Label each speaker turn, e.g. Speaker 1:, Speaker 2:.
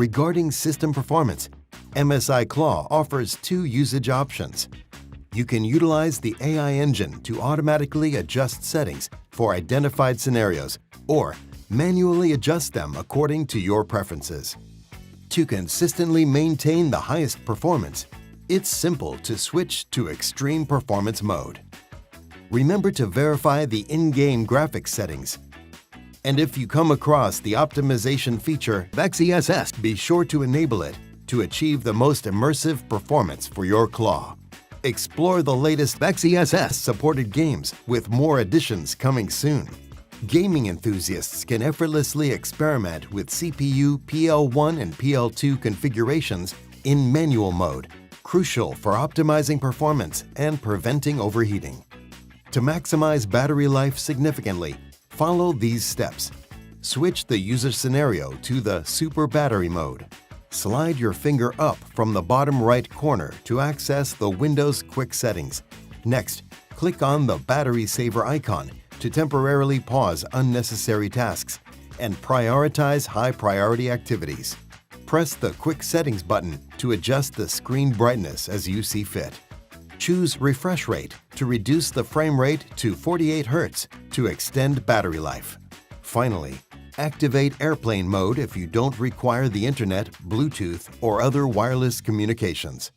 Speaker 1: Regarding system performance, MSI Claw offers two usage options. You can utilize the AI engine to automatically adjust settings for identified scenarios or manually adjust them according to your preferences. To consistently maintain the highest performance, it's simple to switch to Extreme Performance mode. Remember to verify the in-game graphics settings. And if you come across the optimization feature of XeSS, be sure to enable it to achieve the most immersive performance for your Claw. Explore the latest XeSS-supported games with more additions coming soon. Gaming enthusiasts can effortlessly experiment with CPU PL1 and PL2 configurations in manual mode, crucial for optimizing performance and preventing overheating. To maximize battery life significantly, follow these steps. Switch the user scenario to the Super Battery mode. Slide your finger up from the bottom right corner to access the Windows Quick Settings. Next, click on the Battery Saver icon to temporarily pause unnecessary tasks and prioritize high-priority activities. Press the Quick Settings button to adjust the screen brightness as you see fit. Choose Refresh Rate to reduce the frame rate to 48 Hz to extend battery life. Finally, activate Airplane mode if you don't require the Internet, Bluetooth, or other wireless communications.